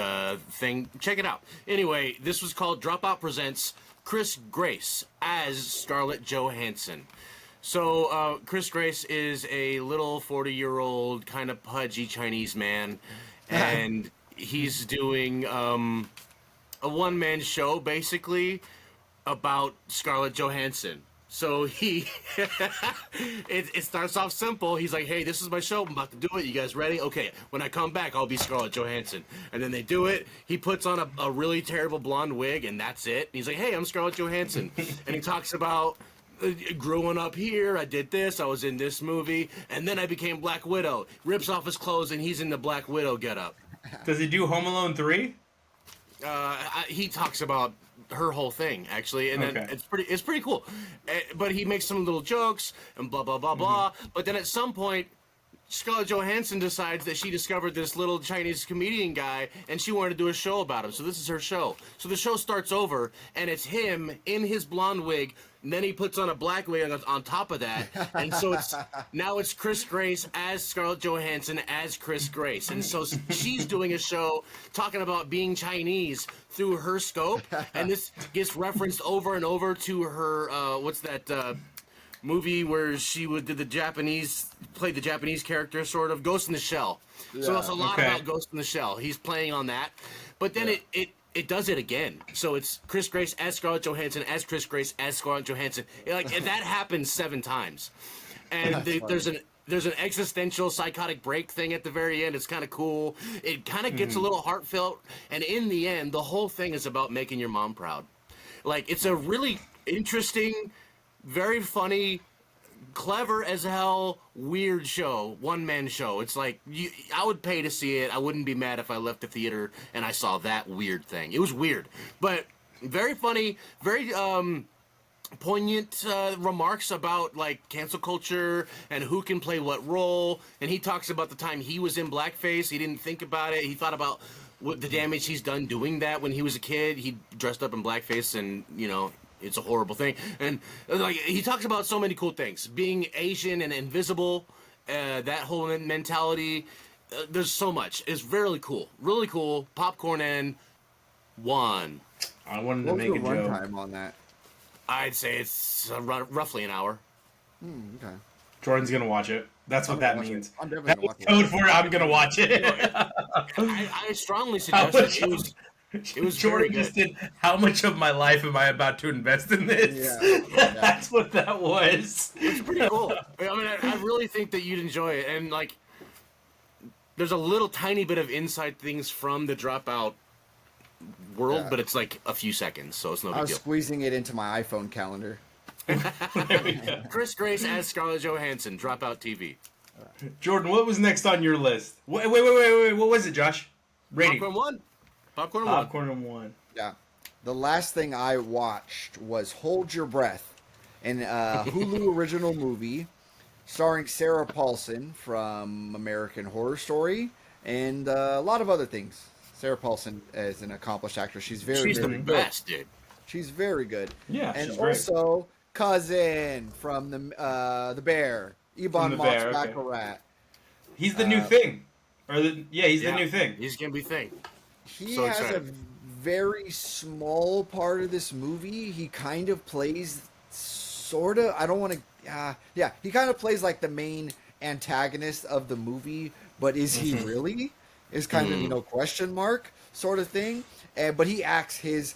thing. Check it out. Anyway, this was called Dropout Presents Chris Grace as Scarlett Johansson. So, Chris Grace is a little 40-year-old kind of pudgy Chinese man, and he's doing a one-man show, basically, about Scarlett Johansson. So it starts off simple. He's like, hey, this is my show. I'm about to do it. You guys ready? Okay, when I come back, I'll be Scarlett Johansson. And then they do it. He puts on a really terrible blonde wig, and that's it. And he's like, hey, I'm Scarlett Johansson. And he talks about growing up here, I did this, I was in this movie, and then I became Black Widow. Rips off his clothes, and he's in the Black Widow getup. Does he do Home Alone 3? He talks about her whole thing, actually, and then it's pretty cool. But he makes some little jokes and blah blah blah blah. But then at some point, Scarlett Johansson decides that she discovered this little Chinese comedian guy, and she wanted to do a show about him. So this is her show. So the show starts over, and it's him in his blonde wig, and then he puts on a black wig on top of that, and so it's Chris Grace as Scarlett Johansson as Chris Grace, and so she's doing a show talking about being Chinese through her scope, and this gets referenced over and over to her what's that movie where she played the Japanese character, sort of Ghost in the Shell. Yeah. So it's a lot about Ghost in the Shell. He's playing on that, but then it does it again. So it's Chris Grace as Scarlett Johansson as Chris Grace as Scarlett Johansson. And that happens 7 times, and there's an existential psychotic break thing at the very end. It's kind of cool. It kind of gets a little heartfelt, and in the end, the whole thing is about making your mom proud. Like, it's a really interesting, very funny, clever as hell, weird show, one-man show. It's like, I would pay to see it. I wouldn't be mad if I left the theater and I saw that weird thing. It was weird, but very funny, very poignant remarks about, like, cancel culture and who can play what role. And he talks about the time he was in blackface. He didn't think about it. He thought about what the damage he's done doing that when he was a kid. He dressed up in blackface, and, it's a horrible thing. And like, he talks about so many cool things. Being Asian and invisible, that whole mentality. There's so much. It's really cool. Really cool. Popcorn and 1. I wanted to make a joke. Runtime on that? I'd say it's roughly an hour. Okay. Jordan's going to watch it. That's what that means. I'm definitely going to watch it. Code for it. I'm going to watch it. I strongly suggest it. It was Jordan just did. How much of my life am I about to invest in this? Yeah. That's what that was. It's pretty cool. I mean, I really think that you'd enjoy it, and like, there's a little tiny bit of inside things from the Dropout world, but it's like a few seconds, so it's no big deal. I was squeezing it into my iPhone calendar. Chris Grace as Scarlett Johansson, Dropout TV. Jordan, what was next on your list? Wait. What was it, Josh? Rating. Popcorn 1. Yeah. The last thing I watched was Hold Your Breath, an Hulu original movie starring Sarah Paulson from American Horror Story and a lot of other things. Sarah Paulson is an accomplished actress. She's very the best, dude. She's very good. Yeah, and she's also great. Cousin from the Bear, Ebon Mott's Baccarat. He's the new thing, he's the new thing. He's gonna be thing. He has a very small part of this movie. He kind of plays sort of, I don't want to, he kind of plays like the main antagonist of the movie, but is he really? Is kind of, question mark sort of thing. But he acts his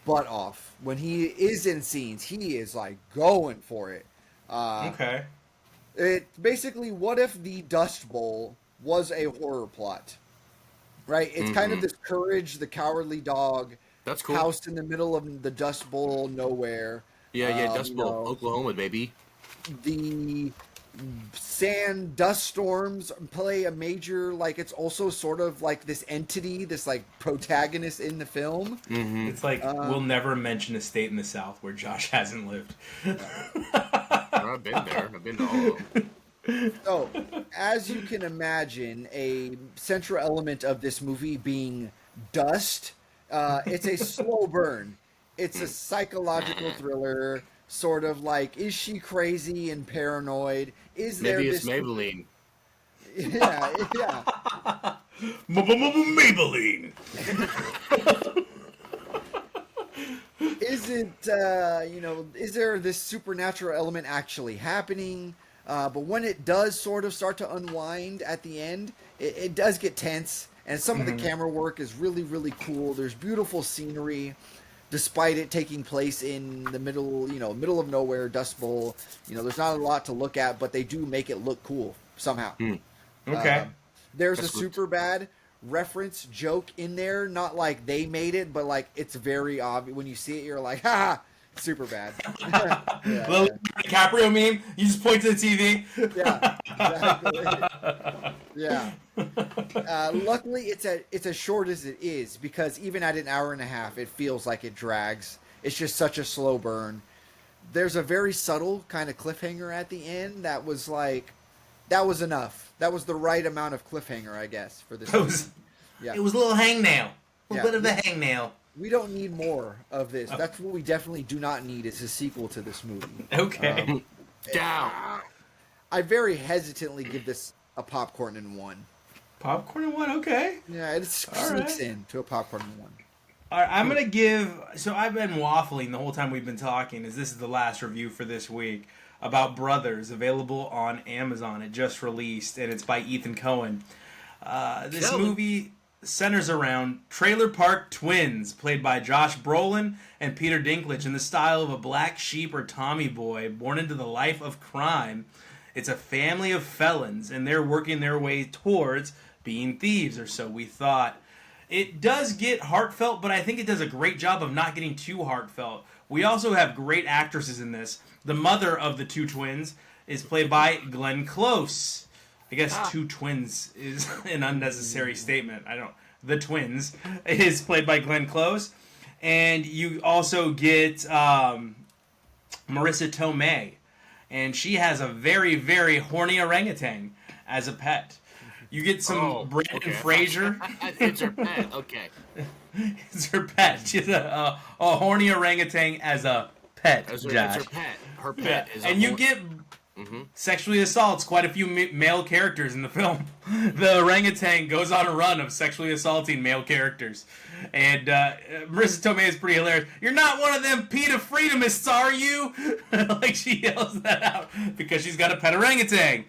butt off. When he is in scenes, he is like going for it. Okay. It basically, what if the Dust Bowl was a horror plot? Right, it's kind of this Courage the Cowardly Dog. That's cool. House in the middle of the Dust Bowl, nowhere. Yeah, Dust Bowl, Oklahoma, baby. the sand dust storms play a major, like, it's also sort of like this entity, this like protagonist in the film. It's like we'll never mention a state in the South where Josh hasn't lived. I've been there. I've been to all of them. So, as you can imagine, a central element of this movie being dust, it's a slow burn. It's a psychological thriller, sort of like, is she crazy and paranoid? Is there Maybe it's this... Maybelline. Yeah. Maybelline. Is it, is there this supernatural element actually happening? But when it does sort of start to unwind at the end, it does get tense. And some of the camera work is really, really cool. There's beautiful scenery, despite it taking place in the middle of nowhere, Dust Bowl. There's not a lot to look at, but they do make it look cool somehow. Okay. There's That's a super bad reference joke in there. Not like they made it, but like it's very obvious. When you see it, you're like, ha! Super bad. Little DiCaprio meme. You just point to the TV. Yeah, exactly. Yeah. Luckily, it's as short as it is, because even at an hour and a half, it feels like it drags. It's just such a slow burn. There's a very subtle kind of cliffhanger at the end that was enough. That was the right amount of cliffhanger, I guess, for this. It was a little hangnail. A little bit of a hangnail. We don't need more of this. That's what we definitely do not need, is a sequel to this movie. Okay. Down. I very hesitantly give this a popcorn in one. Popcorn in one, okay. Yeah, it sneaks in to a popcorn in one. All right, I'm going to give... So I've been waffling the whole time we've been talking, as this is the last review for this week, about Brothers, available on Amazon. It just released, and it's by Ethan Coen. This movie centers around trailer park twins, played by Josh Brolin and Peter Dinklage, in the style of a black sheep or Tommy boy born into the life of crime. It's a family of felons, and they're working their way towards being thieves, or so we thought. It does get heartfelt, but I think it does a great job of not getting too heartfelt. We also have great actresses in this. The mother of the two twins is played by Glenn Close. I guess two twins is an unnecessary statement. The twins is played by Glenn Close. And you also get Marissa Tomei. And she has a very, very horny orangutan as a pet. You get some Brendan Fraser. It's her pet. Okay. It's her pet. She's a horny orangutan as a pet, Josh. That's her pet. Her pet is. And you get sexually assaults quite a few male characters in the film. The orangutan goes on a run of sexually assaulting male characters. And Marissa Tomei is pretty hilarious. You're not one of them PETA freedomists, are you? Like, she yells that out because she's got a pet orangutan.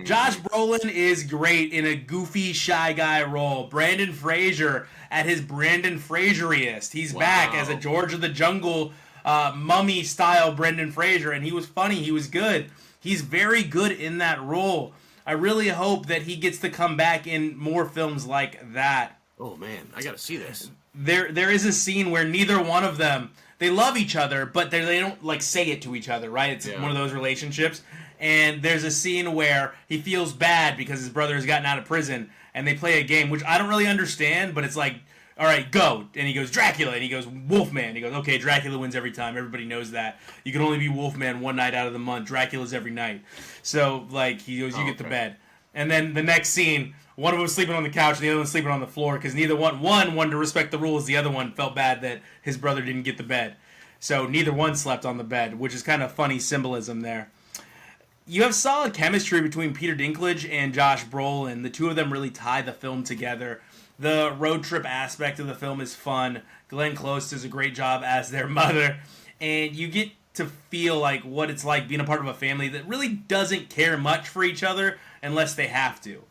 Josh Brolin is great in a goofy, shy guy role. Brandon Fraser at his Brandon Fraseriest. He's back as a George of the Jungle mummy-style Brendan Fraser, and he was funny. He was good. He's very good in that role. I really hope that he gets to come back in more films like that. Oh, man. I got to see this. There is a scene where neither one of them, they love each other, but they don't, like, say it to each other, right? It's one of those relationships. And there's a scene where he feels bad because his brother has gotten out of prison, and they play a game, which I don't really understand, but it's like, all right, go. And he goes, Dracula. And he goes, Wolfman. He goes, okay, Dracula wins every time. Everybody knows that. You can only be Wolfman one night out of the month. Dracula's every night. So, like, he goes, you get to bed. And then the next scene, one of them was sleeping on the couch, and the other one was sleeping on the floor, because neither one wanted to respect the rules. The other one felt bad that his brother didn't get the bed. So neither one slept on the bed, which is kind of funny symbolism there. You have solid chemistry between Peter Dinklage and Josh Brolin. The two of them really tie the film together. The road trip aspect of the film is fun. Glenn Close does a great job as their mother. And you get to feel like what it's like being a part of a family that really doesn't care much for each other unless they have to.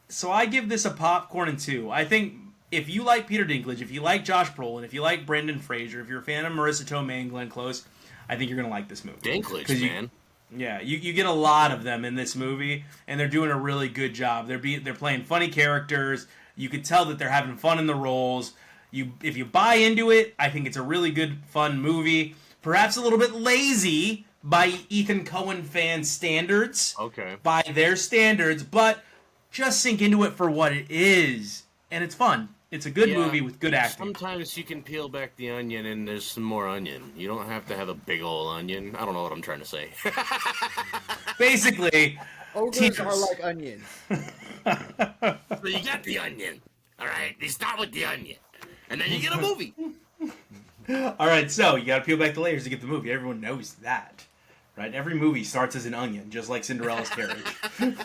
So I give this a popcorn and 2. I think if you like Peter Dinklage, if you like Josh Brolin, if you like Brendan Fraser, if you're a fan of Marissa Tomei and Glenn Close, I think you're going to like this movie. Dinklage, man. Yeah, you get a lot of them in this movie, and they're doing a really good job. They're playing funny characters. You could tell that they're having fun in the roles. If you buy into it, I think it's a really good, fun movie. Perhaps a little bit lazy, by Ethan Coen fan standards. Okay. By their standards, but just sink into it for what it is. And it's fun. It's a good movie with good acting. Sometimes you can peel back the onion and there's some more onion. You don't have to have a big old onion. I don't know what I'm trying to say. Basically, ogres are like onions. So you got the onion. All right? They start with the onion. And then you get a movie. All right, so you got to peel back the layers to get the movie. Everyone knows that. Right? Every movie starts as an onion, just like Cinderella's carriage.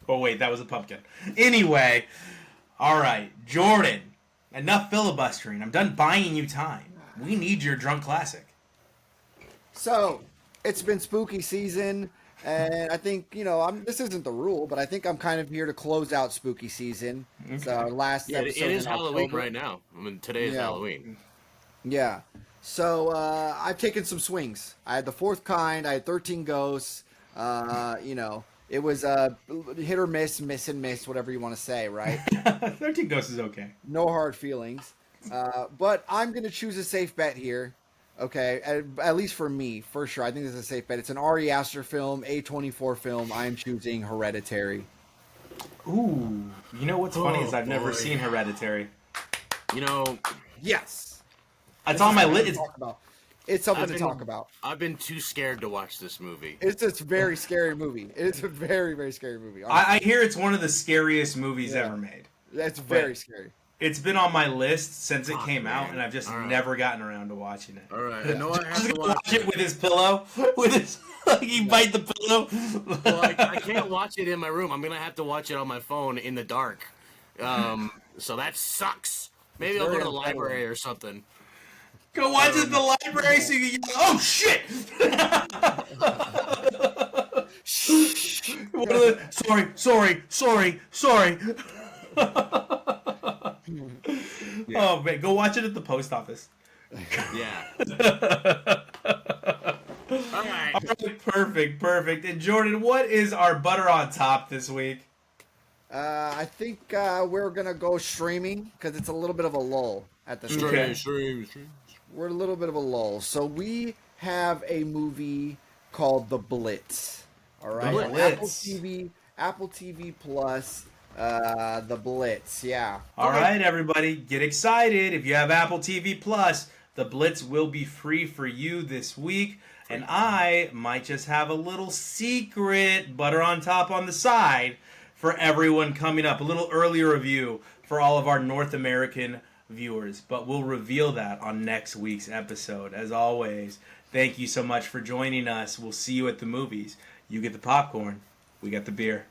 Oh, wait, that was a pumpkin. Anyway, all right, Jordan, enough filibustering. I'm done buying you time. We need your drunk classic. So, it's been spooky season, and I think, this isn't the rule, but I think I'm kind of here to close out spooky season. Okay. It's our last episode. It is in Halloween October. right now. I mean, today is Halloween. Yeah. So, I've taken some swings. I had the fourth kind. I had 13 ghosts. It was hit or miss, miss and miss, whatever you want to say, right? 13 Ghosts is okay. No hard feelings. But I'm going to choose a safe bet here. Okay, at least for me, for sure. I think this is a safe bet. It's an Ari Aster film, A24 film. I'm choosing Hereditary. Ooh. You know what's funny is I've never seen Hereditary. Yes. It's on my list. It's something to talk about. I've been too scared to watch this movie. It's a very scary movie. It's a very, very scary movie. I hear it's one of the scariest movies ever made. That's very scary. It's been on my list since it came out, and I've just never gotten around to watching it. All right, I know I have Just to gonna watch watch it with his pillow, with his he bite the pillow. Well, I can't watch it in my room. I'm gonna have to watch it on my phone in the dark. So that sucks. Maybe I'll go to the library or something. Go watch it at the library so you can get, oh shit! Sorry. Yeah. Oh man, go watch it at the post office. Yeah. All right. Perfect. And Jordan, what is our butter on top this week? I think we're gonna go streaming because it's a little bit of a lull at the stream. Okay. Stream. We're a little bit of a lull. So we have a movie called The Blitz. All right, The Blitz. Apple TV Plus. The Blitz. Yeah. All right, everybody, get excited! If you have Apple TV Plus, The Blitz will be free for you this week. And I might just have a little secret butter on top on the side for everyone coming up. A little earlier review for all of our North American viewers. But we'll reveal that on next week's episode. As always, thank you so much for joining us. We'll see you at the movies. You get the popcorn. We got the beer.